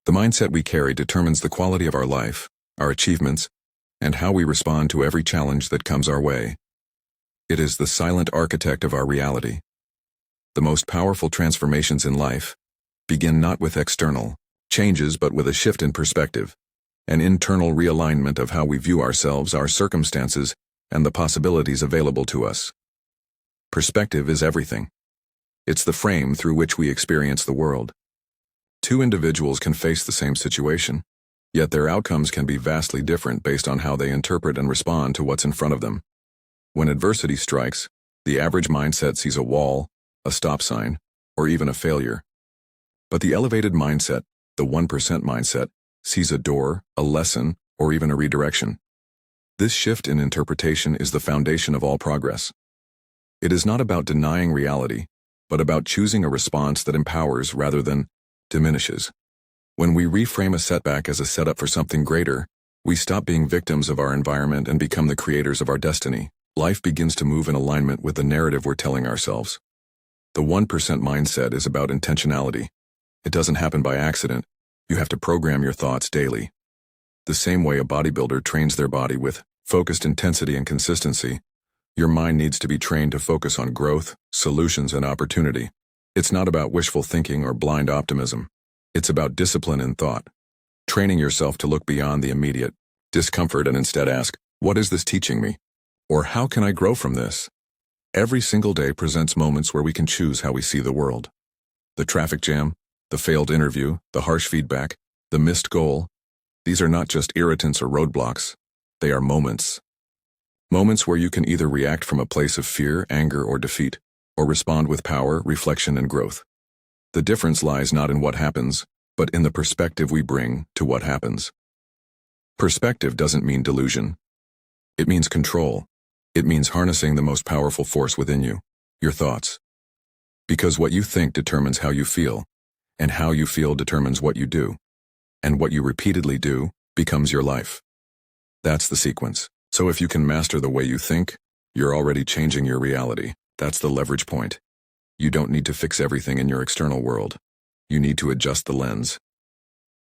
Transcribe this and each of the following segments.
The mindset we carry determines the quality of our life, our achievements, and how we respond to every challenge that comes our way. It is the silent architect of our reality. The most powerful transformations in life begin not with external changes but with a shift in perspective, an internal realignment of how we view ourselves, our circumstances, and the possibilities available to us. Perspective is everything. It's the frame through which we experience the world. Two individuals can face the same situation, yet their outcomes can be vastly different based on how they interpret and respond to what's in front of them. When adversity strikes, the average mindset sees a wall, a stop sign, or even a failure. But the elevated mindset, the 1% mindset, sees a door, a lesson, or even a redirection. This shift in interpretation is the foundation of all progress. It is not about denying reality, but about choosing a response that empowers rather than diminishes. When we reframe a setback as a setup for something greater, we stop being victims of our environment and become the creators of our destiny. Life begins to move in alignment with the narrative we're telling ourselves. The 1% mindset is about intentionality. It doesn't happen by accident. You have to program your thoughts daily. The same way a bodybuilder trains their body with focused intensity and consistency, your mind needs to be trained to focus on growth, solutions, and opportunity. It's not about wishful thinking or blind optimism. It's about discipline in thought. Training yourself to look beyond the immediate discomfort and instead ask, what is this teaching me? Or how can I grow from this? Every single day presents moments where we can choose how we see the world. The traffic jam, the failed interview, the harsh feedback, the missed goal. These are not just irritants or roadblocks. They are moments. Moments where you can either react from a place of fear, anger, or defeat, or respond with power, reflection, and growth. The difference lies not in what happens, but in the perspective we bring to what happens. Perspective doesn't mean delusion. It means control. It means harnessing the most powerful force within you, your thoughts. Because what you think determines how you feel, and how you feel determines what you do, and what you repeatedly do becomes your life. That's the sequence. So if you can master the way you think, you're already changing your reality. That's the leverage point. You don't need to fix everything in your external world. You need to adjust the lens.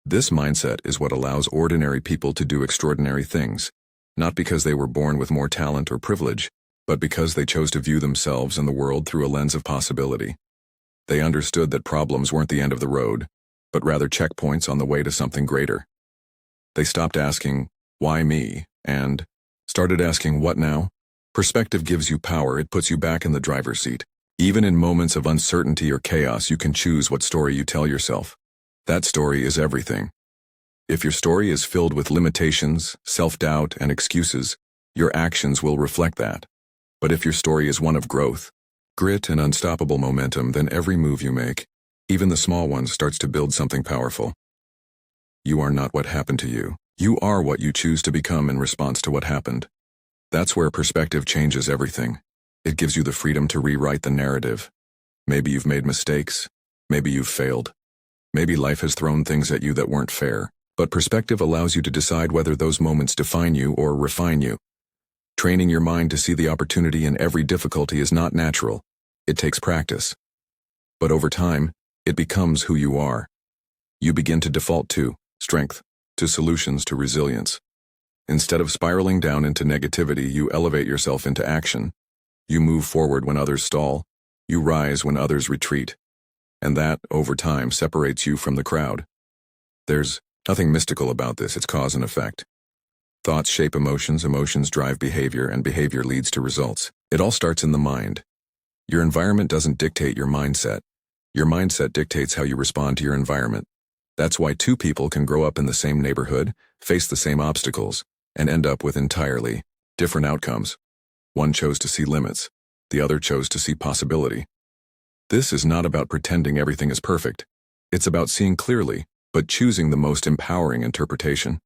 This mindset is what allows ordinary people to do extraordinary things, not because they were born with more talent or privilege, but because they chose to view themselves and the world through a lens of possibility. They understood that problems weren't the end of the road, but rather checkpoints on the way to something greater. They stopped asking, why me? And started asking, what now? Perspective gives you power. It puts you back in the driver's seat. Even in moments of uncertainty or chaos, you can choose what story you tell yourself. That story is everything. If your story is filled with limitations, self-doubt, and excuses, your actions will reflect that. But if your story is one of growth, grit, and unstoppable momentum, then every move you make, even the small ones, starts to build something powerful. You are not what happened to you. You are what you choose to become in response to what happened. That's where perspective changes everything. It gives you the freedom to rewrite the narrative. Maybe you've made mistakes. Maybe you've failed. Maybe life has thrown things at you that weren't fair. But perspective allows you to decide whether those moments define you or refine you. Training your mind to see the opportunity in every difficulty is not natural. It takes practice. But over time, it becomes who you are. You begin to default to strength, to solutions, to resilience. Instead of spiraling down into negativity, you elevate yourself into action. You move forward when others stall. You rise when others retreat. And that, over time, separates you from the crowd. There's nothing mystical about this. It's cause and effect. Thoughts shape emotions, emotions drive behavior, and behavior leads to results. It all starts in the mind. Your environment doesn't dictate your mindset. Your mindset dictates how you respond to your environment. That's why two people can grow up in the same neighborhood, face the same obstacles, and end up with entirely different outcomes. One chose to see limits. The other chose to see possibility. This is not about pretending everything is perfect. It's about seeing clearly, but choosing the most empowering interpretation.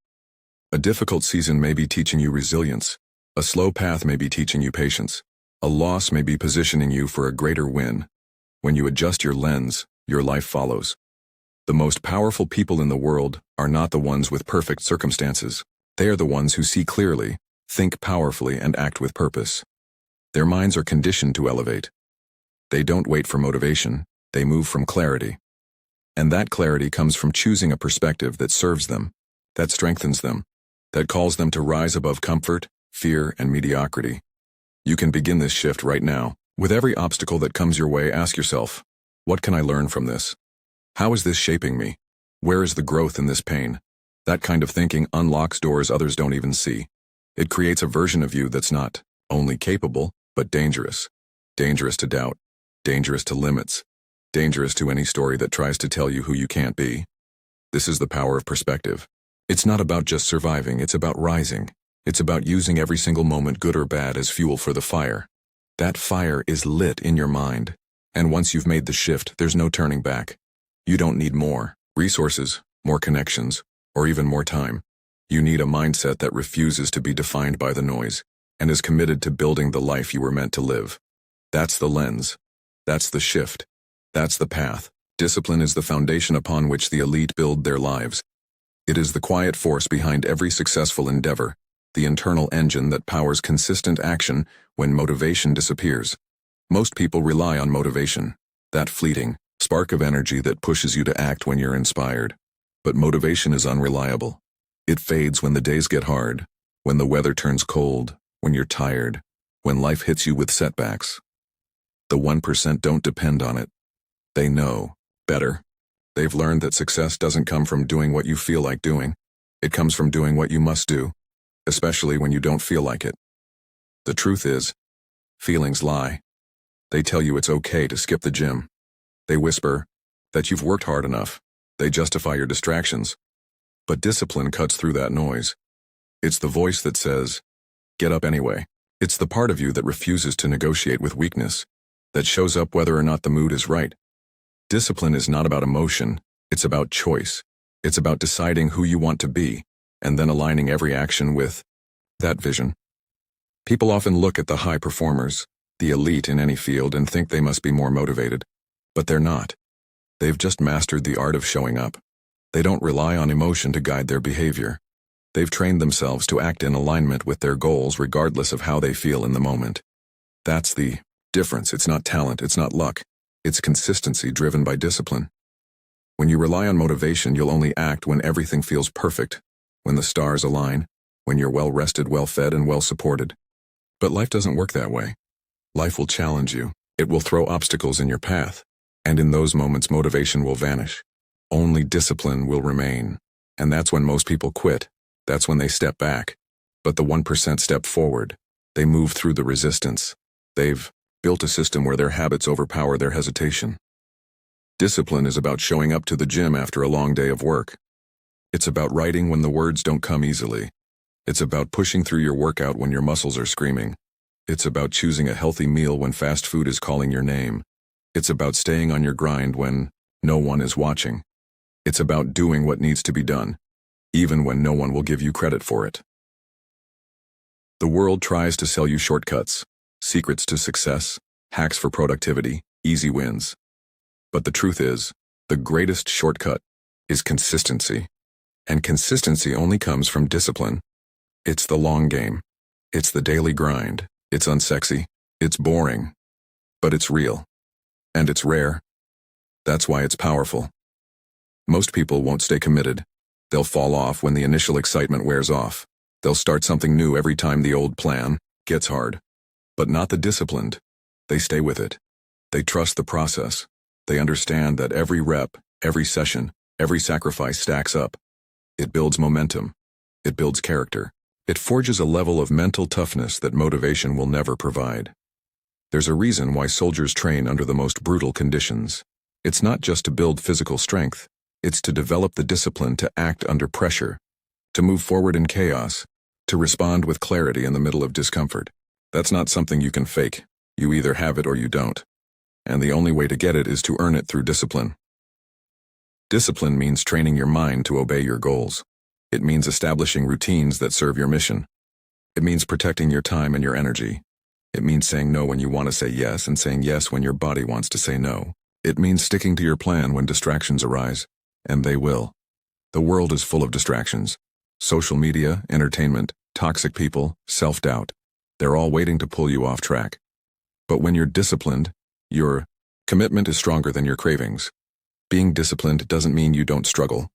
A difficult season may be teaching you resilience. A slow path may be teaching you patience. A loss may be positioning you for a greater win. When you adjust your lens, your life follows. The most powerful people in the world are not the ones with perfect circumstances. They are the ones who see clearly, think powerfully, and act with purpose. Their minds are conditioned to elevate. They don't wait for motivation. They move from clarity. And that clarity comes from choosing a perspective that serves them, that strengthens them, that calls them to rise above comfort, fear, and mediocrity. You can begin this shift right now. With every obstacle that comes your way, ask yourself, what can I learn from this? How is this shaping me? Where is the growth in this pain? That kind of thinking unlocks doors others don't even see. It creates a version of you that's not only capable, but dangerous. Dangerous to doubt, dangerous to limits, dangerous to any story that tries to tell you who you can't be. This is the power of perspective. It's not about just surviving, it's about rising. It's about using every single moment, good or bad, as fuel for the fire. That fire is lit in your mind. And once you've made the shift, there's no turning back. You don't need more resources, more connections, or even more time. You need a mindset that refuses to be defined by the noise and is committed to building the life you were meant to live. That's the lens. That's the shift. That's the path. Discipline is the foundation upon which the elite build their lives. It is the quiet force behind every successful endeavor, the internal engine that powers consistent action when motivation disappears. Most people rely on motivation, that fleeting spark of energy that pushes you to act when you're inspired. But motivation is unreliable. It fades when the days get hard, when the weather turns cold, when you're tired, when life hits you with setbacks. The 1% don't depend on it. They know better. They've learned that success doesn't come from doing what you feel like doing. It comes from doing what you must do, especially when you don't feel like it. The truth is, feelings lie. They tell you it's okay to skip the gym. They whisper that you've worked hard enough. They justify your distractions. But discipline cuts through that noise. It's the voice that says, get up anyway. It's the part of you that refuses to negotiate with weakness, that shows up whether or not the mood is right. Discipline is not about emotion, it's about choice. It's about deciding who you want to be, and then aligning every action with that vision. People often look at the high performers, the elite in any field, and think they must be more motivated. But they're not. They've just mastered the art of showing up. They don't rely on emotion to guide their behavior. They've trained themselves to act in alignment with their goals regardless of how they feel in the moment. That's the difference. It's not talent, it's not luck. It's consistency driven by discipline. When you rely on motivation, you'll only act when everything feels perfect, when the stars align, when you're well rested, well fed, and well supported. But life doesn't work that way. Life will challenge you. It will throw obstacles in your path. And in those moments, motivation will vanish. Only discipline will remain. And that's when most people quit. That's when they step back. But the 1% step forward. They move through the resistance. They've built a system where their habits overpower their hesitation. Discipline is about showing up to the gym after a long day of work. It's about writing when the words don't come easily. It's about pushing through your workout when your muscles are screaming. It's about choosing a healthy meal when fast food is calling your name. It's about staying on your grind when no one is watching. It's about doing what needs to be done, even when no one will give you credit for it. The world tries to sell you shortcuts, secrets to success, hacks for productivity, easy wins. But the truth is, the greatest shortcut is consistency. And consistency only comes from discipline. It's the long game. It's the daily grind. It's unsexy. It's boring. But it's real. And it's rare. That's why it's powerful. Most people won't stay committed. They'll fall off when the initial excitement wears off. They'll start something new every time the old plan gets hard. But not the disciplined. They stay with it. They trust the process. They understand that every rep, every session, every sacrifice stacks up. It builds momentum. It builds character. It forges a level of mental toughness that motivation will never provide. There's a reason why soldiers train under the most brutal conditions. It's not just to build physical strength. It's to develop the discipline to act under pressure, to move forward in chaos, to respond with clarity in the middle of discomfort. That's not something you can fake. You either have it or you don't. And the only way to get it is to earn it through discipline. Discipline means training your mind to obey your goals. It means establishing routines that serve your mission. It means protecting your time and your energy. It means saying no when you want to say yes and saying yes when your body wants to say no. It means sticking to your plan when distractions arise, and they will. The world is full of distractions. Social media, entertainment, toxic people, self-doubt. They're all waiting to pull you off track. But when you're disciplined, your commitment is stronger than your cravings. Being disciplined doesn't mean you don't struggle.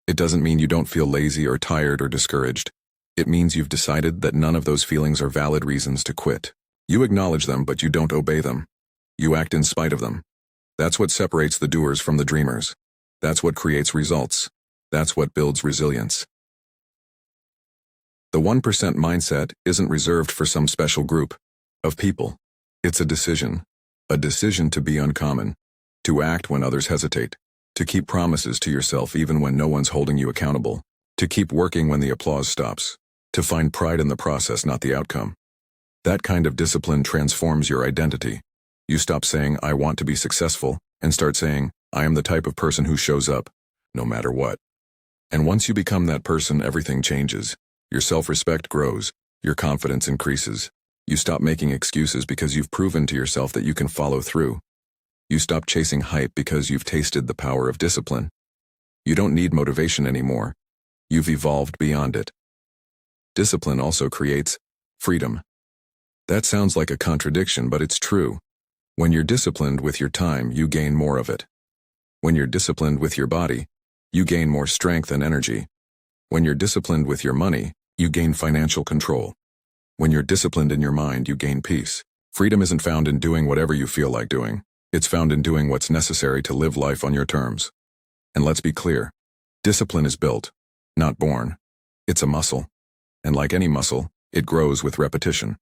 It doesn't mean you don't feel lazy or tired or discouraged. It means you've decided that none of those feelings are valid reasons to quit. You acknowledge them, but you don't obey them. You act in spite of them. That's what separates the doers from the dreamers. That's what creates results. That's what builds resilience. The 1% mindset isn't reserved for some special group of people. It's a decision to be uncommon, to act when others hesitate, to keep promises to yourself even when no one's holding you accountable, to keep working when the applause stops, to find pride in the process, not the outcome. That kind of discipline transforms your identity. You stop saying, "I want to be successful," and start saying, "I am the type of person who shows up, no matter what." And once you become that person, everything changes. Your self-respect grows. Your confidence increases. You stop making excuses because you've proven to yourself that you can follow through. You stop chasing hype because you've tasted the power of discipline. You don't need motivation anymore. You've evolved beyond it. Discipline also creates freedom. That sounds like a contradiction, but it's true. When you're disciplined with your time, you gain more of it. When you're disciplined with your body, you gain more strength and energy. When you're disciplined with your money, you gain financial control. When you're disciplined in your mind, you gain peace. Freedom isn't found in doing whatever you feel like doing. It's found in doing what's necessary to live life on your terms. And let's be clear, discipline is built, not born. It's a muscle. And like any muscle, it grows with repetition.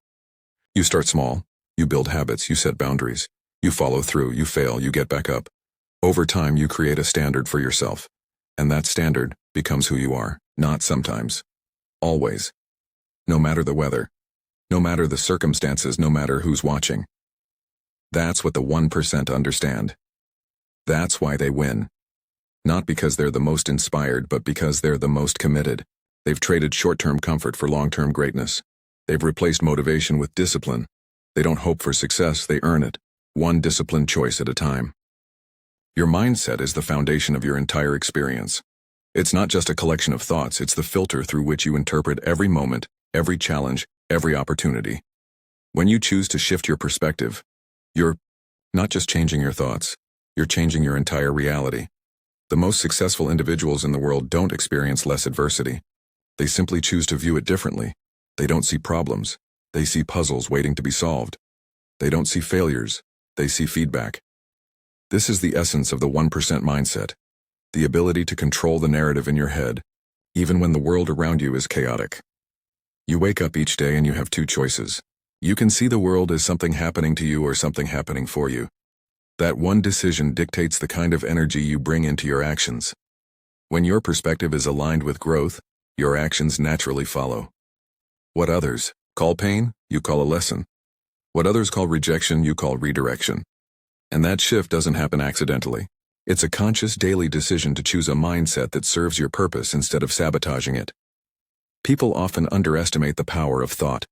You start small, you build habits, you set boundaries, you follow through, you fail, you get back up. Over time, you create a standard for yourself. And that standard becomes who you are, not sometimes. Always. No matter the weather. No matter the circumstances, no matter who's watching. That's what the 1% understand. That's why they win. Not because they're the most inspired, but because they're the most committed. They've traded short-term comfort for long-term greatness. They've replaced motivation with discipline. They don't hope for success, they earn it, one disciplined choice at a time. Your mindset is the foundation of your entire experience. It's not just a collection of thoughts, it's the filter through which you interpret every moment, every challenge, every opportunity. When you choose to shift your perspective, you're not just changing your thoughts, you're changing your entire reality. The most successful individuals in the world don't experience less adversity. They simply choose to view it differently. They don't see problems. They see puzzles waiting to be solved. They don't see failures. They see feedback. This is the essence of the 1% mindset. The ability to control the narrative in your head, even when the world around you is chaotic. You wake up each day and you have two choices. You can see the world as something happening to you or something happening for you. That one decision dictates the kind of energy you bring into your actions. When your perspective is aligned with growth, your actions naturally follow. What others call pain, you call a lesson. What others call rejection, you call redirection. And that shift doesn't happen accidentally. It's a conscious daily decision to choose a mindset that serves your purpose instead of sabotaging it. People often underestimate the power of thought.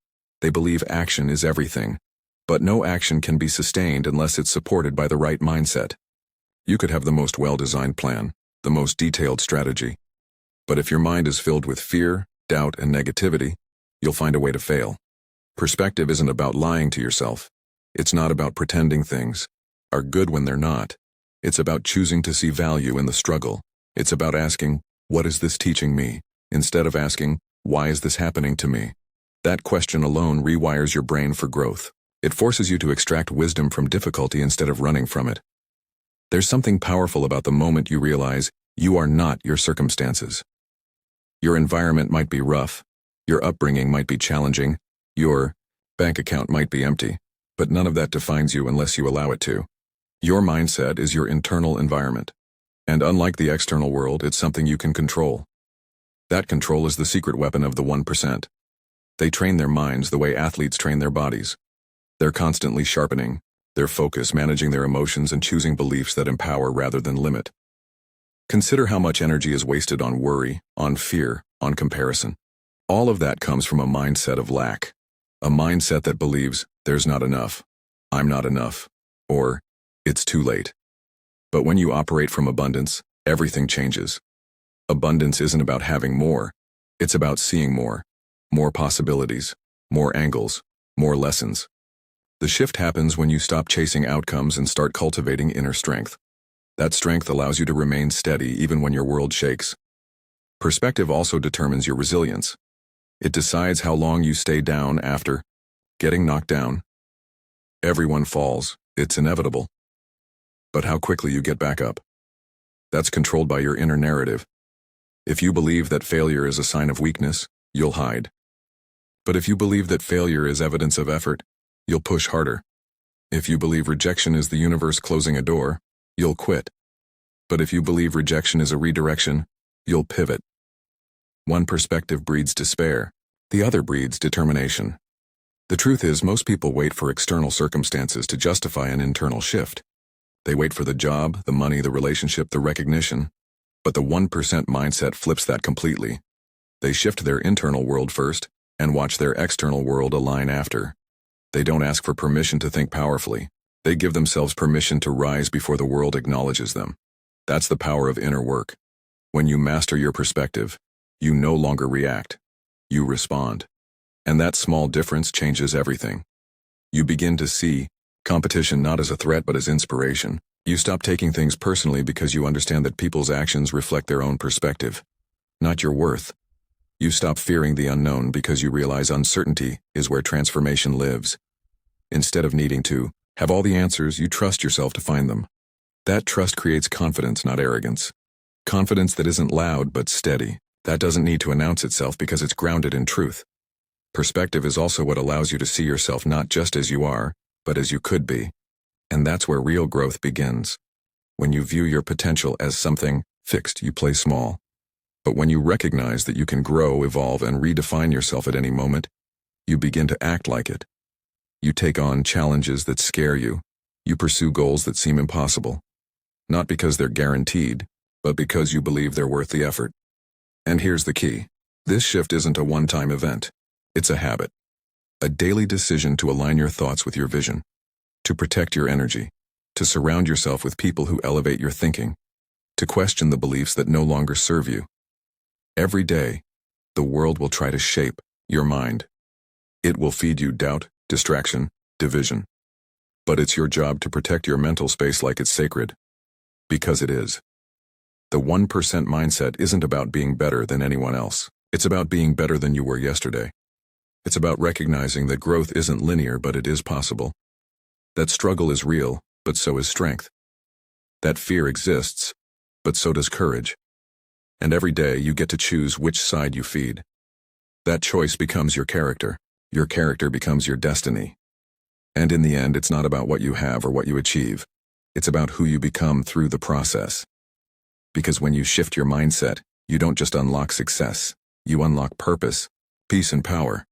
They believe action is everything. But no action can be sustained unless it's supported by the right mindset. You could have the most well-designed plan, the most detailed strategy. But if your mind is filled with fear, doubt, and negativity, you'll find a way to fail. Perspective isn't about lying to yourself. It's not about pretending things are good when they're not. It's about choosing to see value in the struggle. It's about asking, what is this teaching me? Instead of asking, why is this happening to me? That question alone rewires your brain for growth. It forces you to extract wisdom from difficulty instead of running from it. There's something powerful about the moment you realize you are not your circumstances. Your environment might be rough, your upbringing might be challenging, your bank account might be empty, but none of that defines you unless you allow it to. Your mindset is your internal environment. And unlike the external world, it's something you can control. That control is the secret weapon of the 1%. They train their minds the way athletes train their bodies. They're constantly sharpening their focus, managing their emotions, and choosing beliefs that empower rather than limit. Consider how much energy is wasted on worry, on fear, on comparison. All of that comes from a mindset of lack. A mindset that believes, there's not enough, I'm not enough, or it's too late. But when you operate from abundance, everything changes. Abundance isn't about having more. It's about seeing more possibilities, more angles, more lessons. The shift happens when you stop chasing outcomes and start cultivating inner strength. That strength allows you to remain steady even when your world shakes. Perspective also determines your resilience. It decides how long you stay down after getting knocked down. Everyone falls, it's inevitable. But how quickly you get back up. That's controlled by your inner narrative. If you believe that failure is a sign of weakness, you'll hide. But if you believe that failure is evidence of effort, you'll push harder. If you believe rejection is the universe closing a door, you'll quit. But if you believe rejection is a redirection, you'll pivot. One perspective breeds despair, the other breeds determination. The truth is, most people wait for external circumstances to justify an internal shift. They wait for the job, the money, the relationship, the recognition. But the 1% mindset flips that completely. They shift their internal world first and watch their external world align after. They don't ask for permission to think powerfully. They give themselves permission to rise before the world acknowledges them. That's the power of inner work. When you master your perspective, you no longer react. You respond. And that small difference changes everything. You begin to see competition not as a threat but as inspiration. You stop taking things personally because you understand that people's actions reflect their own perspective, not your worth. You stop fearing the unknown because you realize uncertainty is where transformation lives. Instead of needing to have all the answers, you trust yourself to find them. That trust creates confidence, not arrogance. Confidence that isn't loud but steady. That doesn't need to announce itself because it's grounded in truth. Perspective is also what allows you to see yourself not just as you are, but as you could be. And that's where real growth begins. When you view your potential as something fixed, you play small. But when you recognize that you can grow, evolve, and redefine yourself at any moment, you begin to act like it. You take on challenges that scare you. You pursue goals that seem impossible. Not because they're guaranteed, but because you believe they're worth the effort. And here's the key. This shift isn't a one-time event. It's a habit. A daily decision to align your thoughts with your vision. To protect your energy. To surround yourself with people who elevate your thinking. To question the beliefs that no longer serve you. Every day, the world will try to shape your mind. It will feed you doubt, distraction, division. But it's your job to protect your mental space like it's sacred. Because it is. The 1% mindset isn't about being better than anyone else. It's about being better than you were yesterday. It's about recognizing that growth isn't linear, but it is possible. That struggle is real, but so is strength. That fear exists, but so does courage. And every day you get to choose which side you feed. That choice becomes your character. Your character becomes your destiny. And in the end, it's not about what you have or what you achieve. It's about who you become through the process. Because when you shift your mindset, you don't just unlock success. You unlock purpose, peace, and power.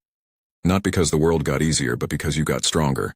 Not because the world got easier, but because you got stronger.